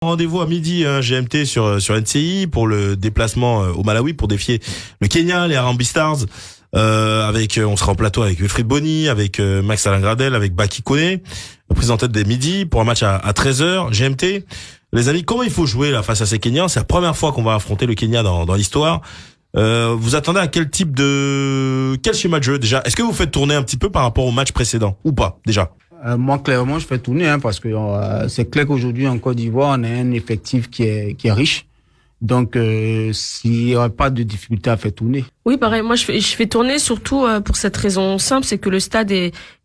Rendez-vous à midi, GMT sur NCI pour le déplacement au Malawi pour défier le Kenya, les Harambee Stars. On sera en plateau avec Wilfried Bony, avec Max Alain Gradel, avec Baki Kone, prise en tête des midi pour un match à 13h, GMT. Les amis, comment il faut jouer là face à ces Kenyans? C'est la première fois qu'on va affronter le Kenya dans l'histoire. Vous attendez à quel schéma de jeu déjà? Est-ce que vous faites tourner un petit peu par rapport au match précédent ou pas déjà? Moi, clairement, je fais tourner, parce que c'est clair qu'aujourd'hui, en Côte d'Ivoire, on a un effectif qui est riche. Donc, s'il n'y aura pas de difficulté à faire tourner. Oui, pareil. Moi, je fais tourner surtout pour cette raison simple, c'est que le stade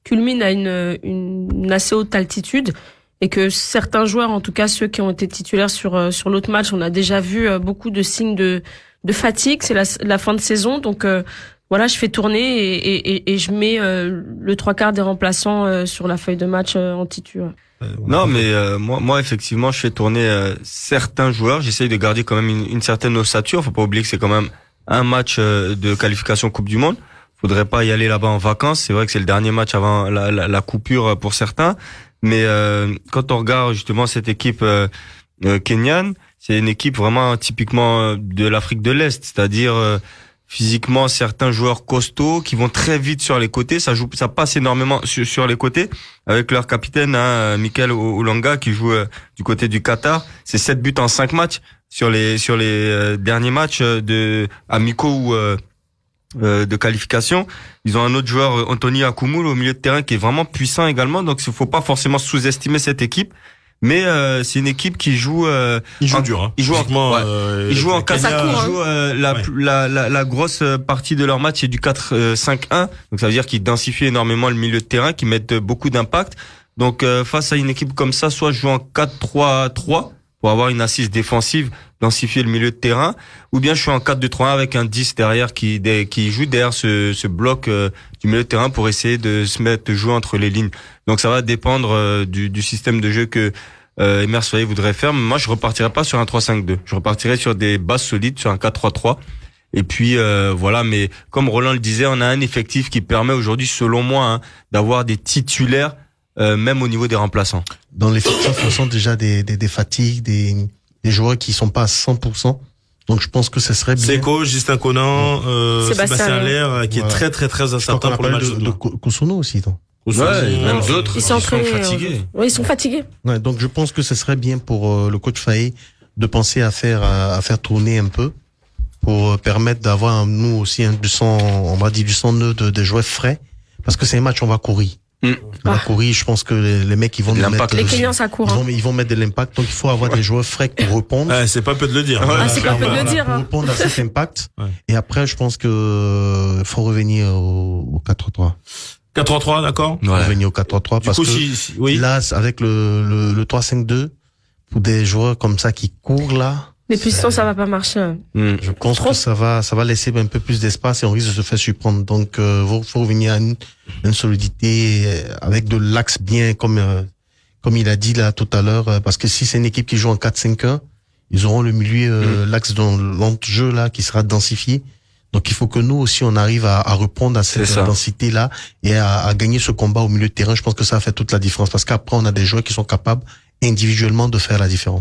culmine à une assez haute altitude et que certains joueurs, en tout cas ceux qui ont été titulaires sur l'autre match, on a déjà vu beaucoup de signes de fatigue. C'est la fin de saison, donc voilà, je fais tourner et je mets le 3/4 des remplaçants sur la feuille de match en titu. Non, mais moi effectivement, je fais tourner certains joueurs. J'essaye de garder quand même une certaine ossature. Faut pas oublier que c'est quand même un match de qualification Coupe du Monde. Faudrait pas y aller là-bas en vacances. C'est vrai que c'est le dernier match avant la coupure pour certains. Mais quand on regarde justement cette équipe kenyane, c'est une équipe vraiment typiquement de l'Afrique de l'Est, c'est-à-dire physiquement certains joueurs costauds qui vont très vite sur les côtés, ça passe énormément sur les côtés avec leur capitaine Michael Olanga qui joue du côté du Qatar. C'est 7 buts en 5 matchs sur les derniers matchs de amicaux ou de qualification. Ils ont un autre joueur, Anthony Akumul, au milieu de terrain qui est vraiment puissant également, donc il faut pas forcément sous-estimer cette équipe. Mais c'est une équipe qui joue il joue dur, hein. Il joue en 4-4. La grosse partie de leur match c'est du 4-5-1. Donc ça veut dire qu'ils densifient énormément le milieu de terrain, qu'ils mettent beaucoup d'impact. Donc face à une équipe comme ça, soit je joue en 4-3-3 pour avoir une assise défensive, densifier le milieu de terrain, ou bien je suis en 4-2-3-1 avec un 10 derrière qui joue derrière ce bloc du milieu de terrain pour essayer de jouer entre les lignes. Donc ça va dépendre du système de jeu que Emer Soye voudrait faire. Mais moi je repartirais pas sur un 3-5-2. Je repartirais sur des bases solides, sur un 4-3-3. Et puis voilà, mais comme Roland le disait, on a un effectif qui permet aujourd'hui, selon moi, d'avoir des titulaires même au niveau des remplaçants. Dans l'effectif, on sent déjà des fatigues, des joueurs qui sont pas à 100%. Donc je pense que ce serait bien. Seko, Justin Conan, Sébastien Allaire, qui est très très très incertain pour le match de Kosono aussi. Donc. Ouais, même d'autres, ils sont fatigués. Oui, ils sont fatigués. Ouais, donc je pense que ce serait bien pour le coach Faye de penser à faire tourner un peu pour permettre d'avoir nous aussi du sang neutre, des joueurs frais, parce que c'est un match on va courir. On va courir, je pense que les mecs ils vont nous mettre les Kenyans ça court. Ils vont mettre de l'impact, donc il faut avoir des joueurs frais pour répondre. C'est pas peu de le dire. C'est pas peu de le dire. Pour répondre à cet impact. Et après, je pense que faut revenir au 4-3-3. 4-3-3, d'accord? Ouais. Revenir au 4-3-3 parce que oui. là, avec le 3-5-2, pour des joueurs comme ça qui courent là. Les pistons, ça va pas marcher. Je pense que ça va laisser un peu plus d'espace et on risque de se faire surprendre. Donc, faut revenir à une solidité avec de l'axe bien, comme il a dit là tout à l'heure, parce que si c'est une équipe qui joue en 4-5-1, ils auront le milieu, l'axe dans l'entre-jeu là, qui sera densifié. Donc, il faut que nous aussi, on arrive à répondre à cette densité là et à gagner ce combat au milieu de terrain. Je pense que ça va faire toute la différence parce qu'après, on a des joueurs qui sont capables individuellement de faire la différence.